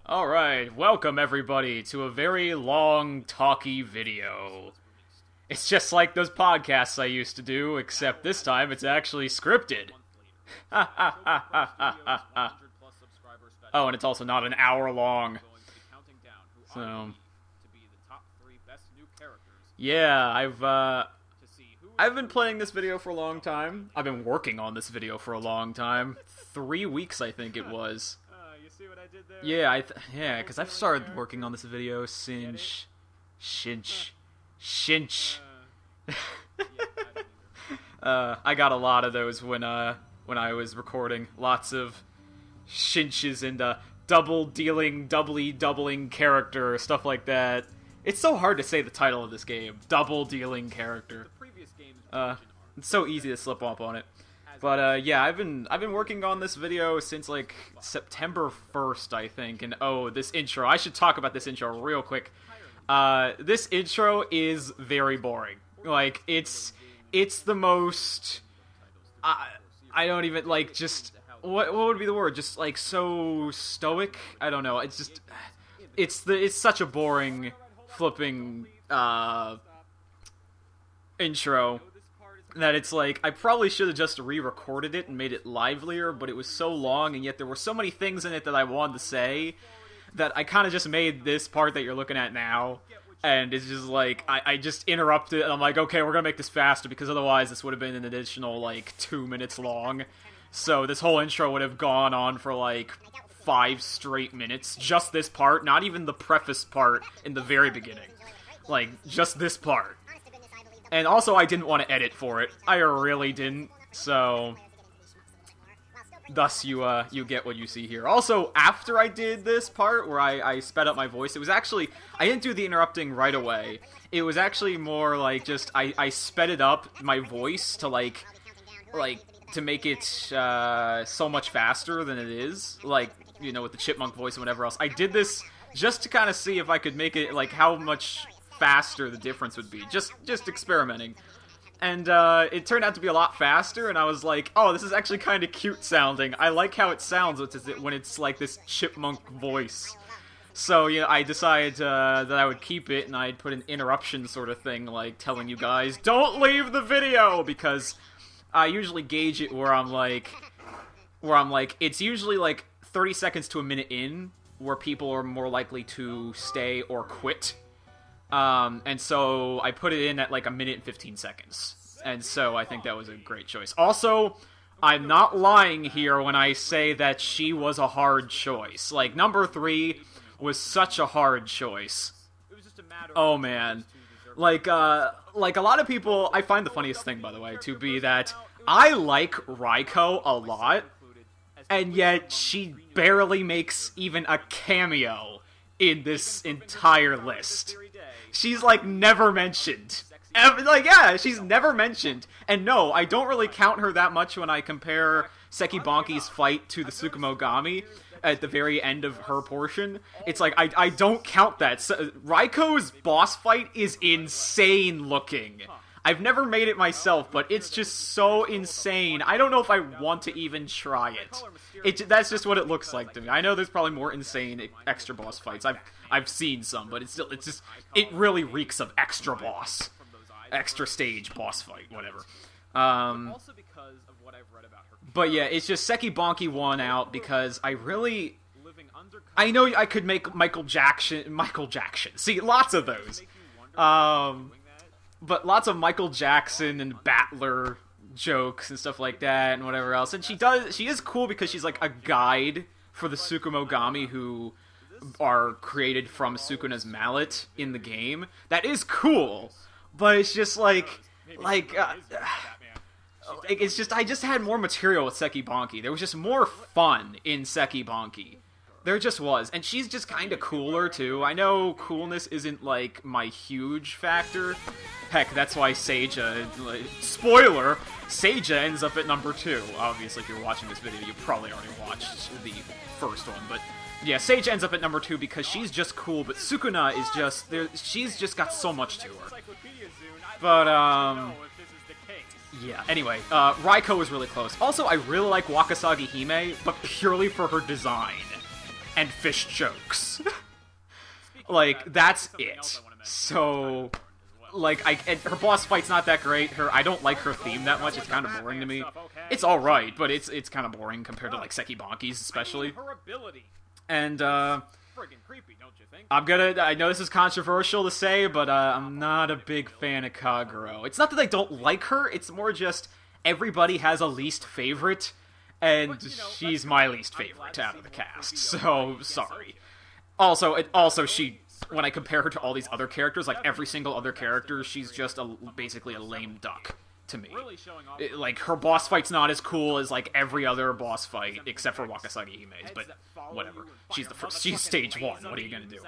Alright, welcome everybody to a very long, talky video. It's just like those podcasts I used to do, except this time it's actually scripted. Oh, and it's also not an hour long. So, yeah, I've been playing this video for a long time. I've been working on this video for a long time. 3 weeks, I think it was. You see what I did there? Yeah, because I've started working on this video since... I got a lot of those when I was recording. Lots of shinches and doubling character, stuff like that. It's so hard to say the title of this game. Double dealing character. It's so easy to slip up on it. But yeah, I've been working on this video since like September 1st, I think. And oh, this intro. I should talk about this intro real quick. This intro is very boring. Like it's the most I don't even like just what would be the word? Just like so stoic? I don't know. It's just it's such a boring flipping intro that it's like, I probably should have just re-recorded it and made it livelier, but it was so long, and yet there were so many things in it that I wanted to say, that I kind of just made this part that you're looking at now, and it's just like, I just interrupted, and I'm like, okay, we're gonna make this faster, because otherwise this would have been an additional, like, 2 minutes long. So this whole intro would have gone on for, like, 5 straight minutes, just this part, not even the preface part in the very beginning. Like, just this part. And also, I didn't want to edit for it. I really didn't. So, thus you get what you see here. Also, after I did this part where I sped up my voice, it was actually, I didn't do the interrupting right away. It was actually more like just I sped it up my voice to like to make it so much faster than it is. Like, you know, with the chipmunk voice and whatever else. I did this just to kind of see if I could make it like how much faster the difference would be, just experimenting, and it turned out to be a lot faster, and I was like, oh, this is actually kind of cute sounding. I like how it sounds when it's like this chipmunk voice. So yeah, I decided that I would keep it, and I'd put an interruption sort of thing, like telling you guys, don't leave the video, because I usually gauge it where I'm like, it's usually like 30 seconds to a minute in, where people are more likely to stay or quit. And so I put it in at like 1 minute and 15 seconds. And so I think that was a great choice. Also, I'm not lying here when I say that she was a hard choice. Like, number 3 was such a hard choice. Oh man. Like a lot of people, I find the funniest thing, by the way, to be that I like Raiko a lot, and yet she barely makes even a cameo in this entire list. She's, like, never mentioned. Like, yeah, she's never mentioned. And no, I don't really count her that much when I compare Seki Banki's fight to the Tsukumogami at the very end of her portion. It's like, I don't count that. Raiko's boss fight is insane looking. I've never made it myself, but it's just so insane. I don't know if I want to even try it. That's just what it looks like to me. I know there's probably more insane extra boss fights. I've seen some, but it really reeks of extra boss. Extra stage boss fight, whatever. But yeah, it's just Seki Banki won out because I know I could make Michael Jackson. See, lots of those. But lots of Michael Jackson and Battler jokes and stuff like that and whatever else. And she is cool because she's like a guide for the Tsukumogami who are created from Sukuna's mallet in the game. That is cool, but it's just it's just, I just had more material with Seki Banki. There was just more fun in Seki Banki. There just was. And she's just kind of cooler, too. I know coolness isn't, like, my huge factor. Heck, that's why Seija, spoiler, Seija ends up at number 2. Obviously, if you're watching this video, you probably already watched the first one. But, yeah, Seija ends up at number 2 because she's just cool, but Sukuna is just, she's just got so much to her. But, yeah, anyway, Raiko was really close. Also, I really like Wakasagi Hime, but purely for her design. and fish jokes. Like, that's it. So, like, and her boss fight's not that great. I don't like her theme that much. It's kind of boring to me. It's alright, but it's kind of boring compared to, like, Seki Banki's, especially. And, I know this is controversial to say, but, I'm not a big fan of Kagero. It's not that I don't like her, it's more just everybody has a least favorite, and she's my least favorite out of the cast, so, sorry. Also, when I compare her to all these other characters, like every single other character, she's just basically a lame duck to me. Like, her boss fight's not as cool as, like, every other boss fight, except for Wakasagi Hime's, but whatever. She's stage 1, what are you gonna do?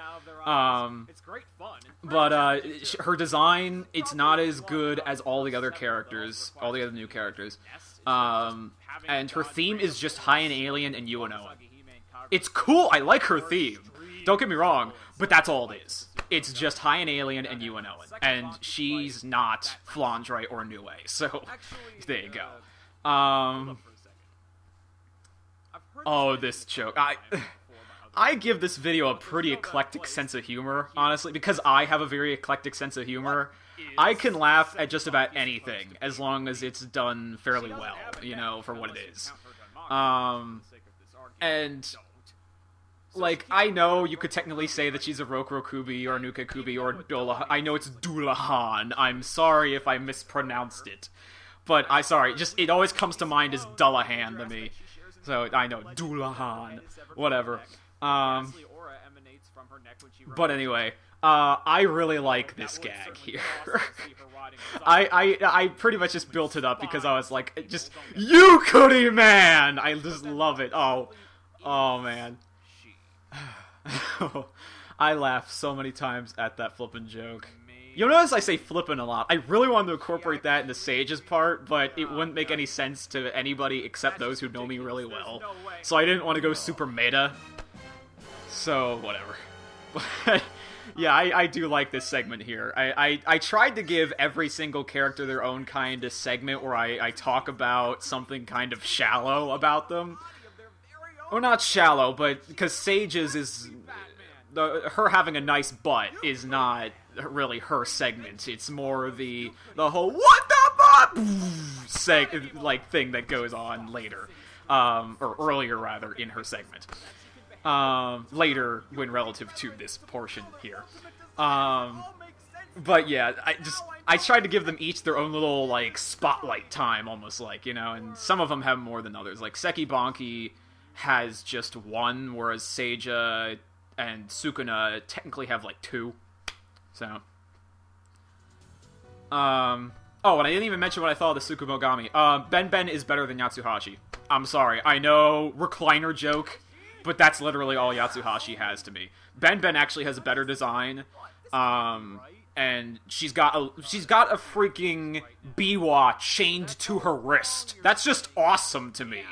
But, her design, it's not as good as all the other characters, all the other new characters. And her theme is just High-End Alien and UNO. It's cool, I like her theme. Don't get me wrong, but that's all it is. It's just High-End Alien and UNO, and she's not Flandre or Nue, so there you go. Oh, this joke. I give this video a pretty eclectic sense of humor, honestly, because I have a very eclectic sense of humor. I can laugh at just about anything, as long as it's done fairly well, you know, for what it is. And, like, I know you could technically say that she's a Rokuro Kubi, or Nuka Kubi, or Dula. I know it's Dulahan. I'm sorry if I mispronounced it. But, sorry, it always comes to mind as Dullahan to me. So, I know, Dulahan. Whatever. But anyway, I really like this gag here. I pretty much just built it up because I was like, just, you Cootie Man! I just love it. Oh man. I laughed so many times at that flippin' joke. You'll notice I say flippin' a lot. I really wanted to incorporate that into Sage's part, but it wouldn't make any sense to anybody except those who know me really well. So I didn't want to go super meta. So, whatever. But, yeah, I do like this segment here. I tried to give every single character their own kind of segment where I talk about something kind of shallow about them. Or not shallow, but because Sage's is... her having a nice butt is not really her segment. It's more the whole what the fuck thing that goes on later. Or earlier, rather, in her segment. Later when relative to this portion here. But yeah, I tried to give them each their own little, like, spotlight time, almost like, you know, and some of them have more than others. Like, Seki Banki has just one, whereas Seija and Sukuna technically have, like, 2. So. Oh, and I didn't even mention what I thought of the Tsukumogami. Ben is better than Yatsuhashi. I'm sorry. I know, recliner joke, but that's literally all Yatsuhashi has to me. Ben actually has a better design, and she's got a freaking biwa chained to her wrist. That's just awesome to me.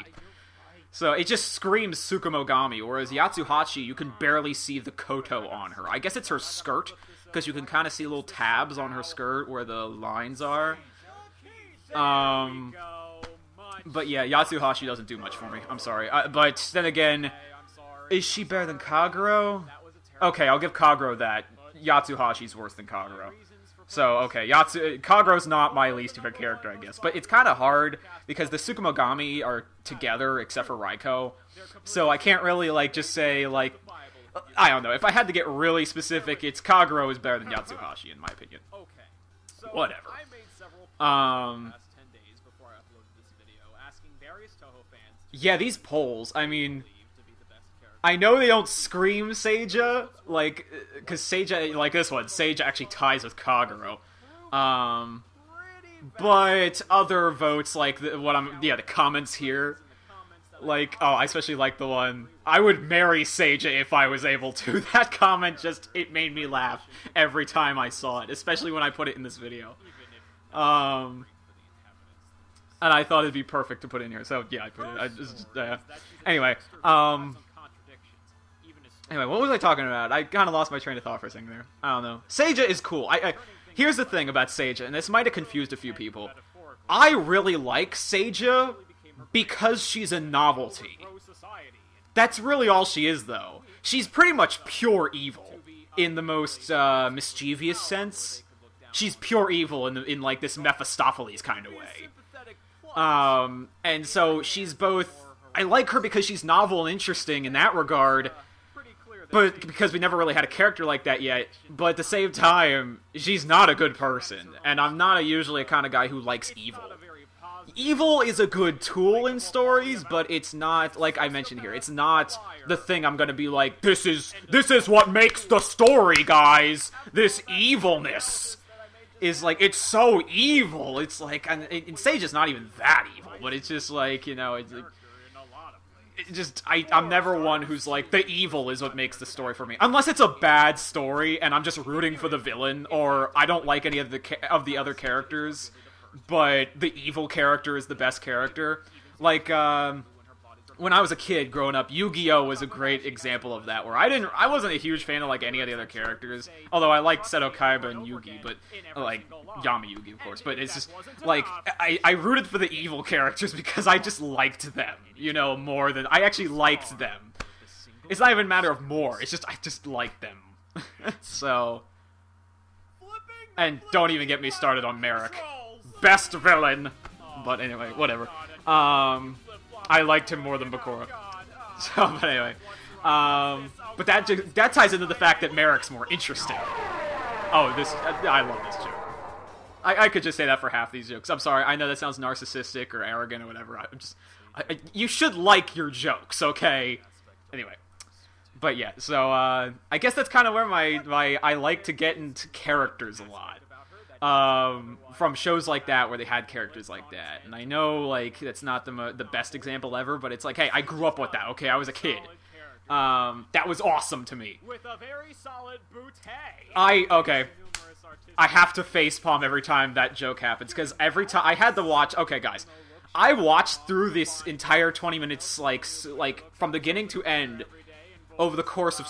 So it just screams Tsukumogami, whereas Yatsuhashi, you can barely see the koto on her. I guess it's her skirt, because you can kind of see little tabs on her skirt where the lines are. But yeah, Yatsuhashi doesn't do much for me. I'm sorry. But then again, is she better than Kagero? Okay, I'll give Kagero that. Yatsuhashi's worse than Kagero. So, okay, Kagero's not my least favorite character, I guess. But it's kind of hard, because the Tsukumogami are together, except for Raiko. So I can't really, like, just say, like... I don't know. If I had to get really specific, it's Kagero is better than Yatsuhashi, in my opinion. Whatever. Yeah, these polls, I mean... I know they don't scream Seija, like, because Seija, like this one, Seija actually ties with Kagero. But other votes, like, the comments here, like, oh, I especially like the one, I would marry Seija if I was able to. That comment it made me laugh every time I saw it, especially when I put it in this video. And I thought it'd be perfect to put in here, so yeah, I put it. Anyway, Anyway, what was I talking about? I kind of lost my train of thought for a second there. I don't know. Seija is cool. Here's the thing about Seija, and this might have confused a few people. I really like Seija because she's a novelty. That's really all she is, though. She's pretty much pure evil, in the most mischievous sense. She's pure evil in like this Mephistopheles kind of way. And so she's both... I like her because she's novel and interesting in that regard, but because we never really had a character like that yet. But at the same time, she's not a good person, and I'm not usually a kind of guy who likes evil. Evil is a good tool in stories, but it's not, like I mentioned here, it's not the thing I'm gonna be like, this is what makes the story, guys! This evilness is like, it's so evil! It's like, and Sage is not even that evil, but it's just like, you know, it's like, I'm never one who's like, the evil is what makes the story for me. Unless it's a bad story, and I'm just rooting for the villain, or I don't like any of the other characters, but the evil character is the best character. Like, when I was a kid growing up, Yu-Gi-Oh! Was a great example of that, where I wasn't a huge fan of, like, any of the other characters, although I liked Seto Kaiba and Yugi, but, like, Yami Yugi, of course, but it's just, like, I rooted for the evil characters because I just liked them, you know, more than, I actually liked them. It's not even a matter of more, it's just, I just liked them. So, and don't even get me started on Merrick. Best villain! But anyway, whatever. I liked him more than Bakura. So, but anyway. But that ties into the fact that Merrick's more interesting. Oh, I love this joke. I could just say that for half these jokes. I'm sorry, I know that sounds narcissistic or arrogant or whatever. You should like your jokes, okay? Anyway. But yeah, so, I guess that's kind of where I like to get into characters a lot. From shows like that where they had characters like that, and I know like that's not the best example ever, but it's like, hey, I grew up with that. Okay, I was a kid. That was awesome to me. With a very solid bootay. I have to facepalm every time that joke happens, because every time I had to watch. Okay, guys, I watched through this entire 20 minutes, like from beginning to end, over the course of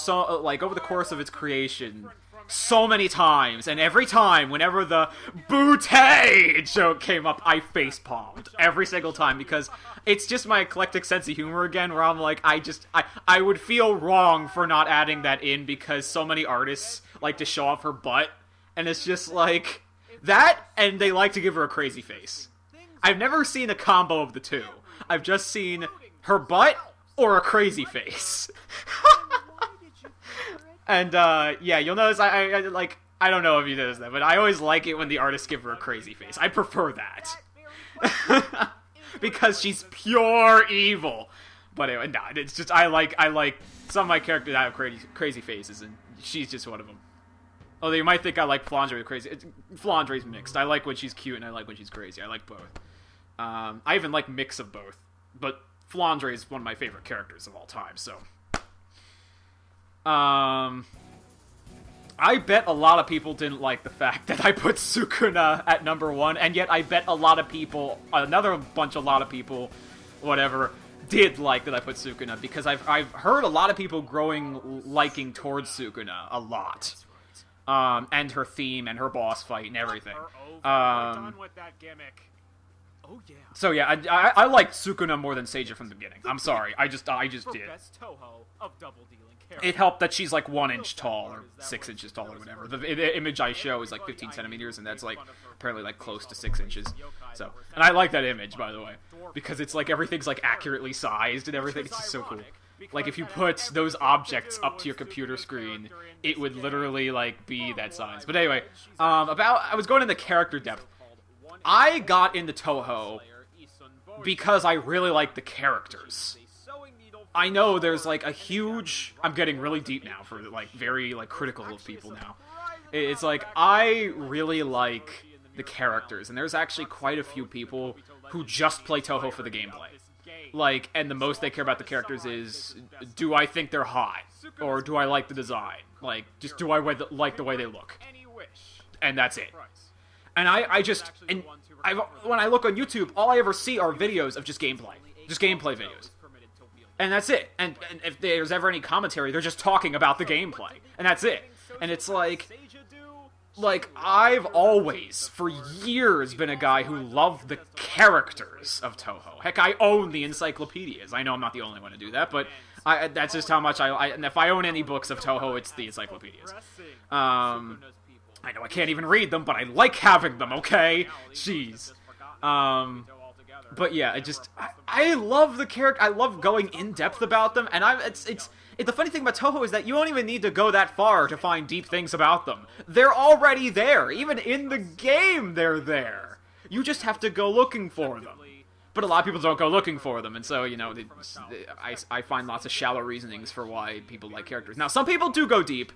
its creation. So many times, and every time, whenever the bootay joke came up, I facepalmed. Every single time, because it's just my eclectic sense of humor again, where I'm like, I would feel wrong for not adding that in, because so many artists like to show off her butt, and it's just like, that, and they like to give her a crazy face. I've never seen a combo of the two. I've just seen her butt, or a crazy face. And, yeah, you'll notice, I don't know if you noticed that, but I always like it when the artists give her a crazy face. I prefer that. Because she's pure evil. But anyway, no, it's just, I like some of my characters that have crazy faces, and she's just one of them. Although you might think I like Flandre with crazy. Flandre's mixed. I like when she's cute, and I like when she's crazy. I like both. I even like mix of both. But Flandre is one of my favorite characters of all time, so... I bet a lot of people didn't like the fact that I put Sukuna at number 1, and yet I bet a lot of people, a lot of people, whatever, did like that I put Sukuna, because I've heard a lot of people growing liking towards Sukuna a lot. And her theme, and her boss fight, and everything. So yeah, I liked Sukuna more than Seija from the beginning. I'm sorry, I just did. It helped that she's like 1 inch tall, or 6 inches tall, or whatever. The image I show is like 15 centimeters, and that's like apparently like close to 6 inches. So, and I like that image, by the way, because it's like everything's like accurately sized and everything. It's just so cool. Like if you put those objects up to your computer screen, it would literally like be that size. But anyway, I was going into character depth. I got into Toho because I really like the characters. I know there's like a huge... I'm getting really deep now for like very like critical of people now. It's like, I really like the characters, and there's actually quite a few people who just play Toho for the gameplay. Like, and the most they care about the characters is, do I think they're hot? Or do I like the design? Like, just do I like the way they look? And that's it. And when I look on YouTube, all I ever see are videos of just gameplay. Just gameplay videos. And that's it. And if there's ever any commentary, they're just talking about the gameplay. And that's it. And it's like, I've always, for years, been a guy who loved the characters of Toho. Heck, I own the encyclopedias. I know I'm not the only one to do that, but That's just how much and if I own any books of Toho, it's the encyclopedias. I know I can't even read them, but I like having them, okay? Jeez. But yeah, I love the character. I love going in depth about them, and the funny thing about Toho is that you don't even need to go that far to find deep things about them. They're already there. Even in the game, they're there. You just have to go looking for them. But a lot of people don't go looking for them, and so, you know, I find lots of shallow reasonings for why people like characters. Now, some people do go deep,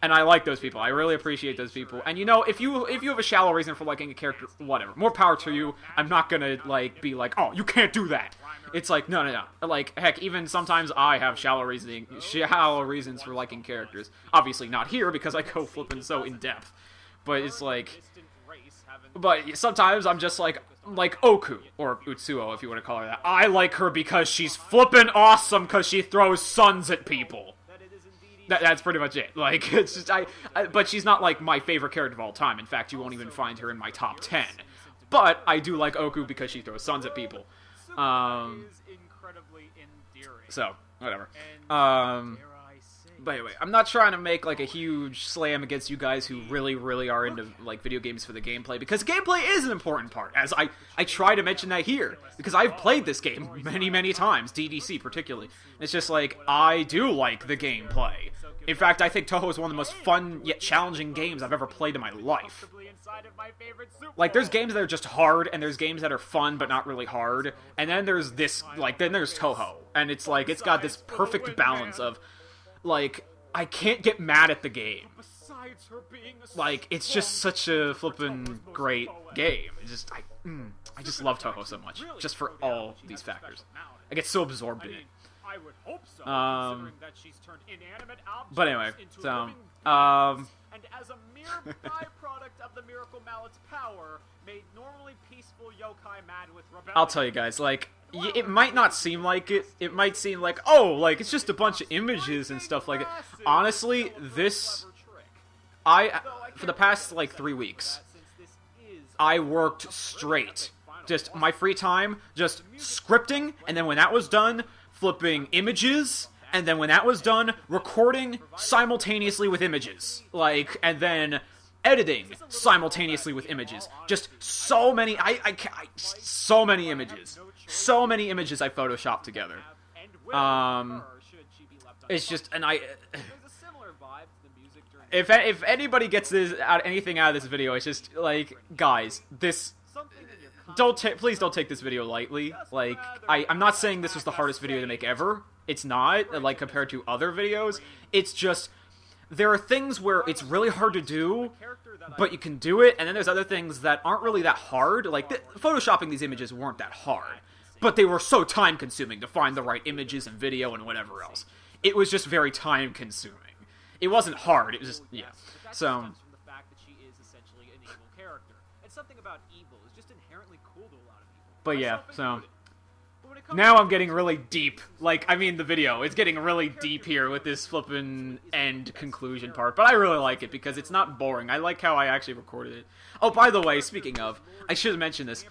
and I like those people. I really appreciate those people. And, you know, if you have a shallow reason for liking a character, whatever. More power to you. I'm not gonna, like, be like, oh, you can't do that. It's like, no. Like, heck, even sometimes I have shallow reasons for liking characters. Obviously not here, because I go flipping so in-depth. But it's like... But sometimes I'm just like Oku, or Utsuo, if you want to call her that. I like her because she's flippin' awesome because she throws suns at people. That's pretty much it. Like, it's just, but she's not, like, my favorite character of all time. In fact, you won't even find her in my top 10. But I do like Oku because she throws suns at people. So, whatever. But anyway, I'm not trying to make, like, a huge slam against you guys who really, really are into, like, video games for the gameplay, because gameplay is an important part, as I try to mention that here, because I've played this game many, many times, DDC particularly. It's just, like, I do like the gameplay. In fact, I think Toho is one of the most fun, yet challenging games I've ever played in my life. Like, there's games that are just hard, and there's games that are fun, but not really hard, and then there's this, like, then there's Toho, and it's like, it's got this perfect balance of, like, I can't get mad at the game. Like, it's just such a flippin' great game. It's just, I just love Toho so much, just for all these factors. I get so absorbed in it. But anyway, so, and as a mere byproduct of the Miracle Mallet's power, made normally peaceful yokai mad with rebellion. I'll tell you guys, like, it might not seem like it. It might seem like, oh, like, it's just a bunch of images and stuff like it. Honestly, for the past, like, 3 weeks, I worked straight. Just, my free time, just scripting, and then when that was done, flipping images, and then when that was done, recording simultaneously with images. Like, and then editing simultaneously with images. Just so many, so many images. So many images I photoshopped together. It's just, and if anybody gets anything out of this video, it's just, like, guys, please don't take this video lightly. Like, I'm not saying this was the hardest video to make ever. It's not, like, compared to other videos. It's just, there are things where it's really hard to do, but you can do it, and then there's other things that aren't really that hard. Like, photoshopping these images weren't that hard, but they were so time-consuming to find the right images and video and whatever else. It was just very time-consuming. It wasn't hard, it was just, yeah. So, but yeah, so, now I'm getting really deep. Like, I mean the video, it's getting really deep here with this flippin' end conclusion part, but I really like it because it's not boring. I like how I actually recorded it. Oh, by the way, speaking of, I should have mentioned this.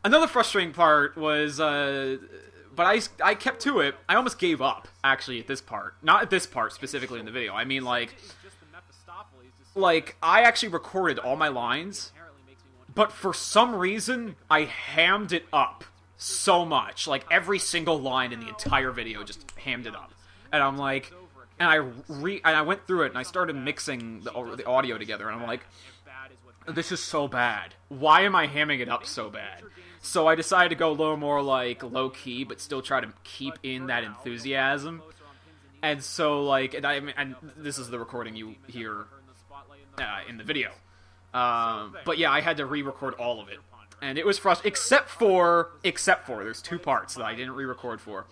Another frustrating part was, but I kept to it. I almost gave up, actually, at this part. Not at this part, specifically in the video. I mean, like, I actually recorded all my lines, but for some reason, I hammed it up so much. Like, every single line in the entire video just hammed it up. And I'm like, and I went through it, and I started mixing the audio together, and I'm like, this is so bad. Why am I hamming it up so bad? So I decided to go a little more, like, low-key, but still try to keep in that enthusiasm. And so, like, and this is the recording you hear in the video. But yeah, I had to re-record all of it. And it was frustrating, except for, there's 2 parts that I didn't re-record for.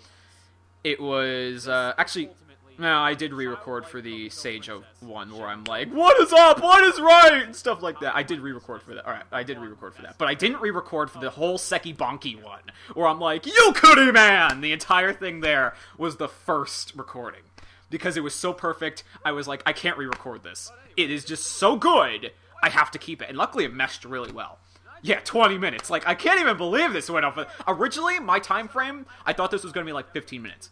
It was, actually, no, I did re-record for the Seijo one, where I'm like, what is up, what is right, and stuff like that. I did re-record for that, alright, I did re-record for that. But I didn't re-record for the whole Seki Bonki one, where I'm like, Yukuri man! The entire thing there was the first recording. Because it was so perfect, I was like, I can't re-record this. It is just so good, I have to keep it. And luckily it meshed really well. Yeah, 20 minutes. Like, I can't even believe this went off. Originally, my time frame, I thought this was going to be like 15 minutes.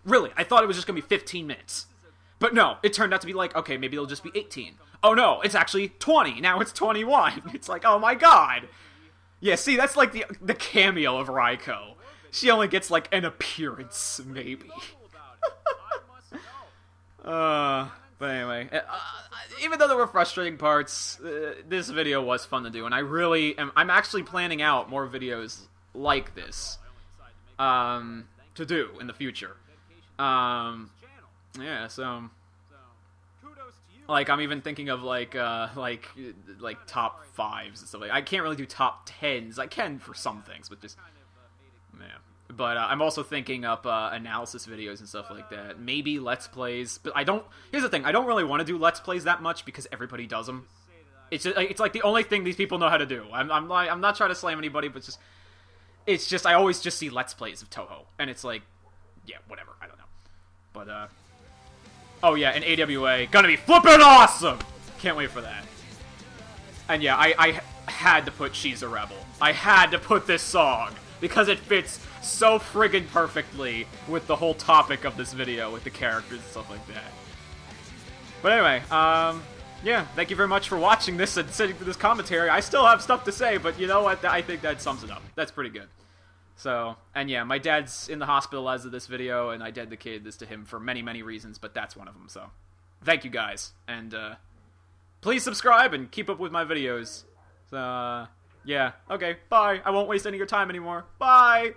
Really, I thought it was just gonna be 15 minutes. But no, it turned out to be like, okay, maybe it'll just be 18. Oh no, it's actually 20. Now it's 21. It's like, oh my god. Yeah, see, that's like the cameo of Raiko. She only gets like an appearance, maybe. But anyway, even though there were frustrating parts, this video was fun to do, and I'm actually planning out more videos like this, to do in the future. Yeah, so, like, I'm even thinking of, like top 5s and stuff like that. I can't really do top 10s. I can for some things, but just, yeah. But, I'm also thinking up, analysis videos and stuff like that. Maybe Let's Plays, but here's the thing, I don't really want to do Let's Plays that much because everybody does them. It's like the only thing these people know how to do. I'm not trying to slam anybody, but it's just, I always just see Let's Plays of Touhou, and it's like, yeah, whatever, I don't know. But, oh yeah, and AWA, gonna be flippin' awesome! Can't wait for that. And yeah, I had to put She's a Rebel. I had to put this song, because it fits so friggin' perfectly with the whole topic of this video, with the characters and stuff like that. But anyway, yeah, thank you very much for watching this and sitting through this commentary. I still have stuff to say, but you know what, I think that sums it up. That's pretty good. So, and yeah, my dad's in the hospital as of this video, and I dedicated this to him for many, many reasons, but that's one of them, so. Thank you guys, and, please subscribe and keep up with my videos. So, yeah, okay, bye. I won't waste any of your time anymore. Bye!